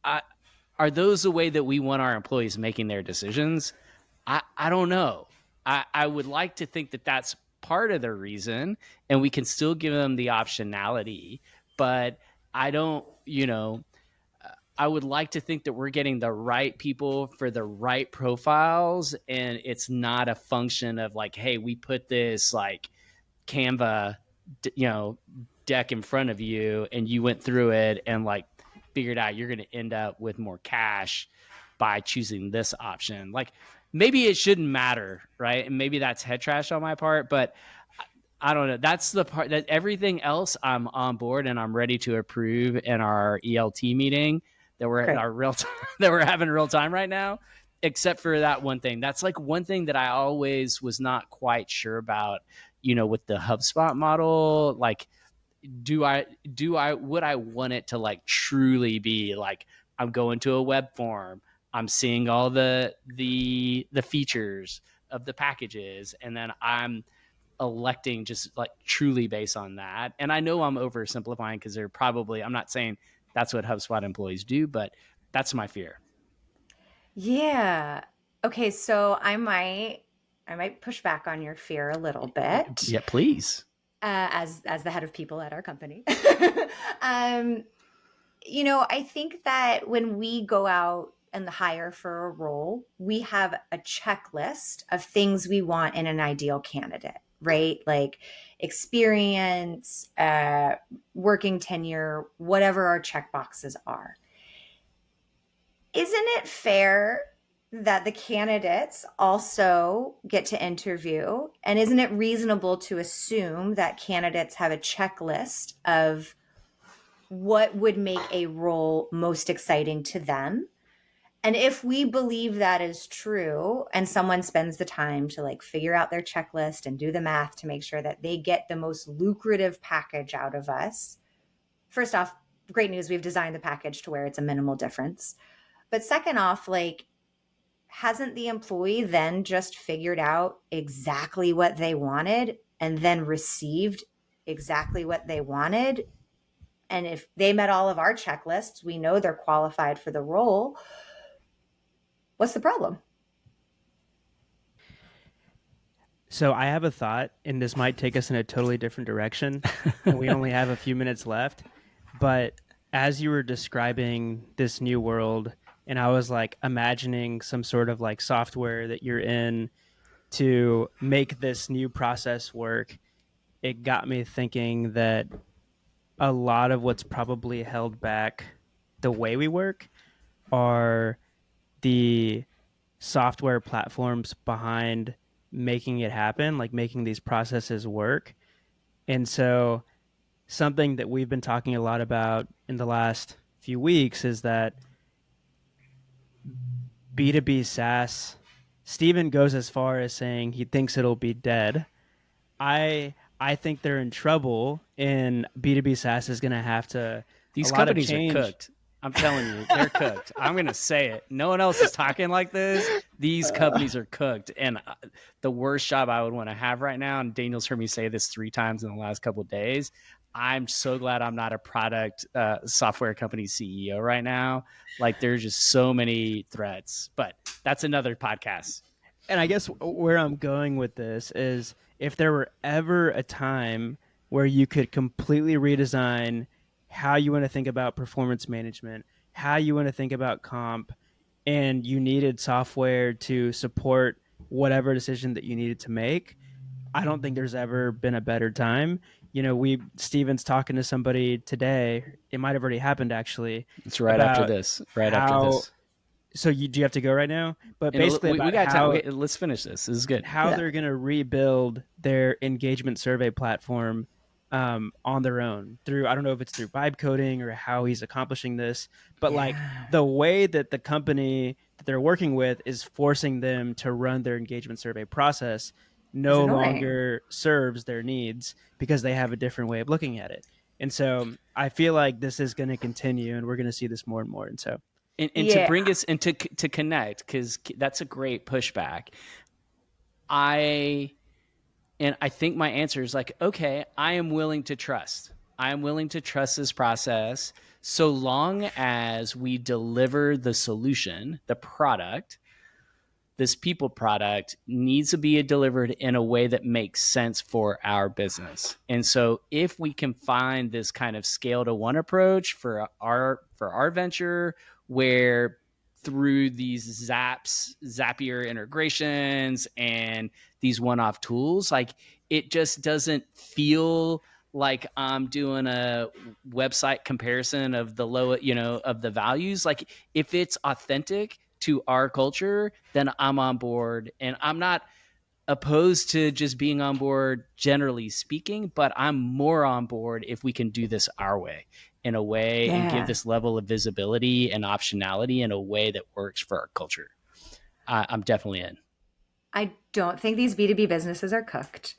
are those the way that we want our employees making their decisions? I don't know. I would like to think that that's part of the reason and we can still give them the optionality, but I don't, I would like to think that we're getting the right people for the right profiles. And it's not a function of like, hey, we put this like Canva, deck in front of you and you went through it and like figured out you're going to end up with more cash by choosing this option. Like maybe it shouldn't matter, right? And maybe that's head trash on my part, but I don't know. That's the part that everything else I'm on board and I'm ready to approve in our ELT meeting that we're at our real time, that we're having real time right now, except for that one thing. That's like one thing that I always was not quite sure about, with the HubSpot model. Like, would I want it to like truly be like, I'm going to a web form, I'm seeing all the features of the packages, and then I'm electing just like truly based on that. And I know I'm oversimplifying because they're probably, I'm not saying that's what HubSpot employees do, but that's my fear. Yeah. Okay, so I might push back on your fear a little bit. Yeah, please. As the head of people at our company. I think that when we go out and hire for a role, we have a checklist of things we want in an ideal candidate, right? Like experience, working tenure, whatever our checkboxes are. Isn't it fair that the candidates also get to interview? And isn't it reasonable to assume that candidates have a checklist of what would make a role most exciting to them? And if we believe that is true, and someone spends the time to like figure out their checklist and do the math to make sure that they get the most lucrative package out of us, first off, great news, we've designed the package to where it's a minimal difference. But second off, like, hasn't the employee then just figured out exactly what they wanted and then received exactly what they wanted? And if they met all of our checklists, we know they're qualified for the role. What's the problem? So I have a thought, and this might take us in a totally different direction, and we only have a few minutes left. But as you were describing this new world, and I was like imagining some sort of like software that you're in to make this new process work, it got me thinking that a lot of what's probably held back the way we work are the software platforms behind making it happen, like making these processes work. And so something that we've been talking a lot about in the last few weeks is that B2B SaaS, Steven goes as far as saying he thinks it'll be dead. I think they're in trouble, and B2B SaaS is going to have to These a lot of companies are change. cooked. I'm telling you, they're cooked. I'm going to say it. No one else is talking like this. These companies are cooked. And the worst job I would want to have right now, and Daniel's heard me say this 3 times in the last couple of days, I'm so glad I'm not a product software company CEO right now. Like, there's just so many threats. But that's another podcast. And I guess where I'm going with this is if there were ever a time where you could completely redesign how you want to think about performance management, how you want to think about comp, and you needed software to support whatever decision that you needed to make, I don't think there's ever been a better time. You know, Steven's talking to somebody today. It might have already happened actually. It's right after this. Right after this. So do you have to go right now? But And basically, we got how, time. Okay, let's finish this. This is good. how they're going to rebuild their engagement survey platform on their own through, I don't know if it's through vibe coding or how he's accomplishing this, but like the way that the company that they're working with is forcing them to run their engagement survey process no longer serves their needs because they have a different way of looking at it. And so I feel like this is going to continue, and we're going to see this more and more. And so, and to bring us and to connect, because that's a great pushback. I think my answer is like, okay, I am willing to trust. I am willing to trust this process so long as we deliver the solution, the product. This people product needs to be delivered in a way that makes sense for our business. And so if we can find this kind of scale to one approach for our venture, where through these Zapier integrations and these one-off tools, like, it just doesn't feel like I'm doing a website comparison of the low, of the values. Like, if it's authentic to our culture, then I'm on board. And I'm not opposed to just being on board generally speaking, but I'm more on board if we can do this our way, in a way, and give this level of visibility and optionality in a way that works for our culture. I'm definitely in. I don't think these B2B businesses are cooked.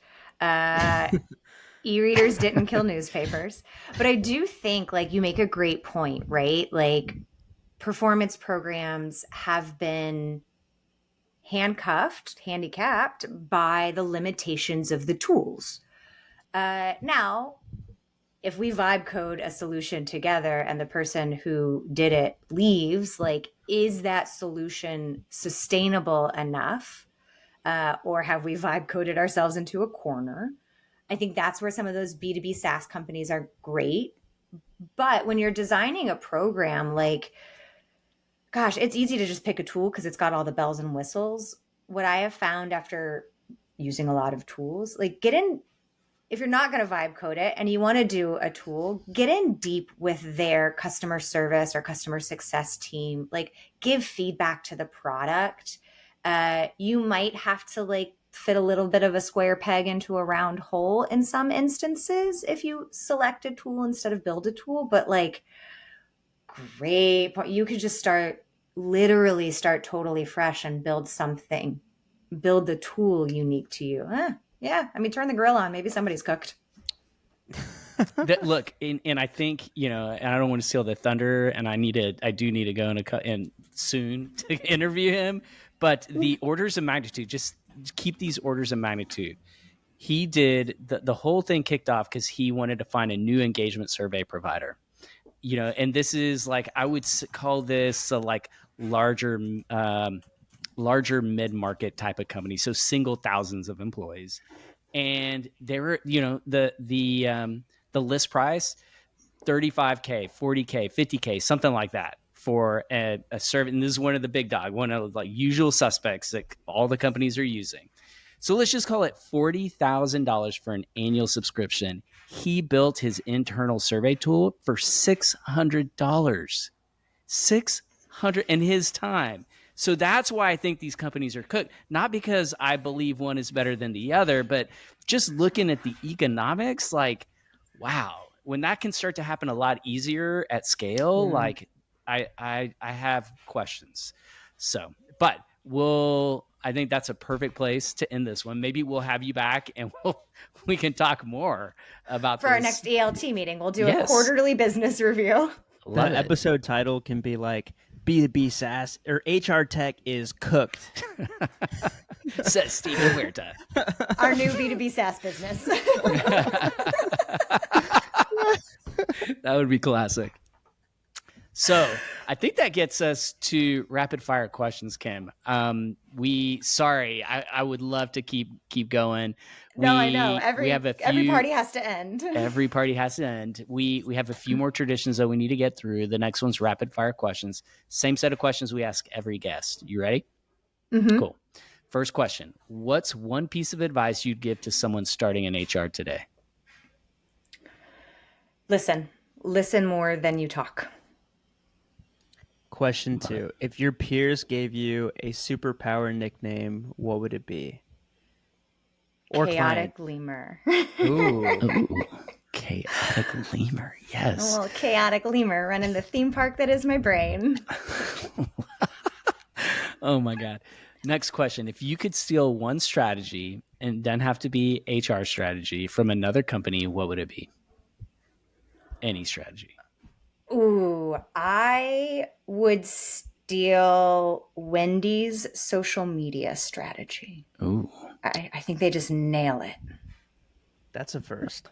E-readers didn't kill newspapers. But I do think, like, you make a great point, right? Like, performance programs have been handicapped by the limitations of the tools. Now, if we vibe code a solution together and the person who did it leaves, like, is that solution sustainable enough? Or have we vibe coded ourselves into a corner? I think that's where some of those B2B SaaS companies are great. But when you're designing a program, like, gosh, it's easy to just pick a tool because it's got all the bells and whistles. What I have found after using a lot of tools. Like get in, if you're not going to vibe code it and you want to do a tool, get in deep with their customer service or customer success team. Like give feedback to the product. You might have to like fit a little bit of a square peg into a round hole in some instances if you select a tool instead of build a tool. But like, great point. You could just literally start totally fresh and build something, build the tool unique to you. Yeah, I mean, turn the grill on. Maybe somebody's cooked. Look, and I think, and I don't want to steal the thunder, and I do need to go and soon to interview him. But the orders of magnitude, just keep these orders of magnitude. He did the whole thing kicked off because he wanted to find a new engagement survey provider. And this is like, I would call this like larger mid-market type of company, so single thousands of employees, and they were, the list price, $35K, $40K, $50K, something like that for a survey. And this is one of the big dog, one of like usual suspects that all the companies are using. So let's just call it $40,000 for an annual subscription. He built his internal survey tool for $600, $600 in his time. So that's why I think these companies are cooked. Not because I believe one is better than the other, but just looking at the economics, like, wow, when that can start to happen a lot easier at scale, like I have questions. So, but I think that's a perfect place to end this one. Maybe we'll have you back and we can talk more about for this. Our next ELT meeting. We'll do a quarterly business review. The episode title can be like B2B SaaS or HR tech is cooked. Says Steven Huerta. Our new B2B SaaS business. That would be classic. So I think that gets us to rapid fire questions, Kim. I would love to keep going. I know. Every party has to end. Every party has to end. We have a few more traditions that we need to get through. The next one's rapid fire questions. Same set of questions we ask every guest. You ready? Mm-hmm. Cool. First question. What's one piece of advice you'd give to someone starting in HR today? Listen more than you talk. Question 2. If your peers gave you a superpower nickname, what would it be? Or chaotic client? lemur. Ooh. Chaotic lemur. Yes. A little chaotic lemur running the theme park that is my brain. Oh my God. Next question. If you could steal one strategy and then have to be HR strategy from another company, what would it be? Any strategy. Ooh, I would steal Wendy's social media strategy. Ooh. I think they just nail it. That's a first.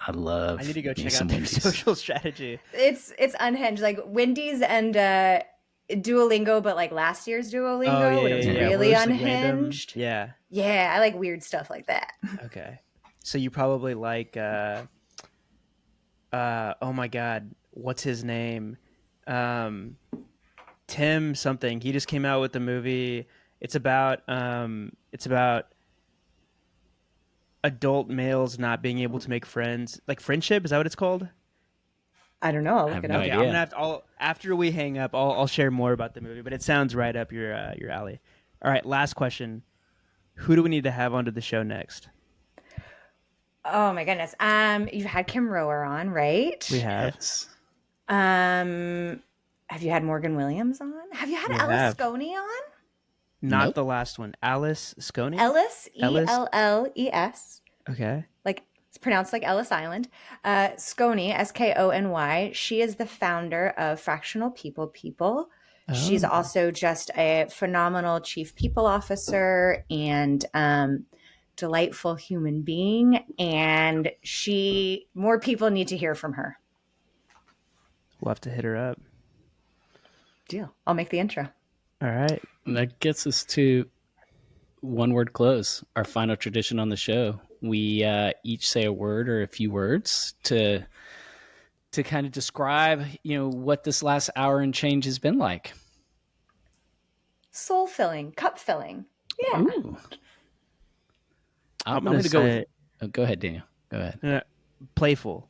I need to go check out their social strategy. It's unhinged. Like Wendy's and Duolingo, but like last year's Duolingo, when it was really unhinged. Yeah. Yeah, I like weird stuff like that. Okay. So you probably like oh my God, what's his name? Tim something. He just came out with the movie. It's about adult males not being able to make friends. Like Friendship, is that what it's called? I don't know. I'll look it up. Okay, I'm gonna have to. After we hang up, I'll share more about the movie. But it sounds right up your alley. All right, last question. Who do we need to have onto the show next? Oh my goodness. You've had Kim Rower on, right? We have. Yes. Have you had Morgan Williams on? Have you had Ellis Sconey on? Not the last one. Alice Sconey? Ellis, Elles. Okay. Like, it's pronounced like Ellis Island. Sconey, Skony. She is the founder of Fractional People. Oh. She's also just a phenomenal chief people officer and delightful human being. And more people need to hear from her. We'll have to hit her up. Deal. I'll make the intro. All right. And that gets us to one word close, our final tradition on the show. We each say a word or a few words to kind of describe, what this last hour and change has been like. Soul filling, cup filling. Yeah. Ooh. I'm gonna going to go. say Go ahead, Daniel. Go ahead. playful.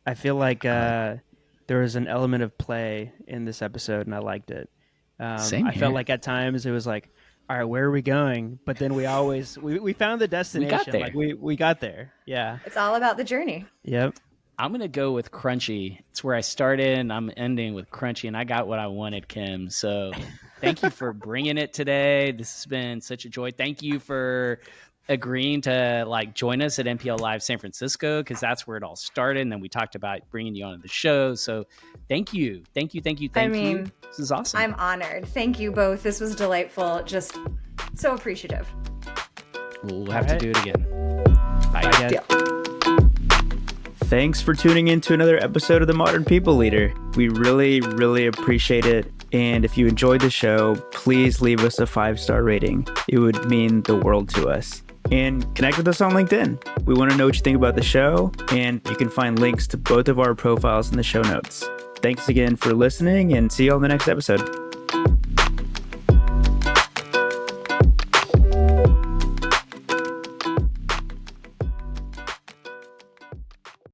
I feel like there was an element of play in this episode, and I liked it. Same I here. felt like at times it was like, all right, where are we going? But then we always we found the destination. We got there. Like we got there. Yeah. It's all about the journey. Yep. I'm going to go with crunchy. It's where I started, and I'm ending with crunchy, and I got what I wanted, Kim. So thank you for bringing it today. This has been such a joy. Thank you for agreeing to like join us at MPL Live San Francisco, because that's where it all started. And then we talked about bringing you onto the show. So thank you. Thank you. This is awesome. I'm honored. Thank you both. This was delightful. Just so appreciative. We'll have to do it again. Bye, guys. Deal. Thanks for tuning in to another episode of The Modern People Leader. We really, really appreciate it. And if you enjoyed the show, please leave us a 5-star rating. It would mean the world to us. And connect with us on LinkedIn. We want to know what you think about the show, and you can find links to both of our profiles in the show notes. Thanks again for listening, and see you on the next episode.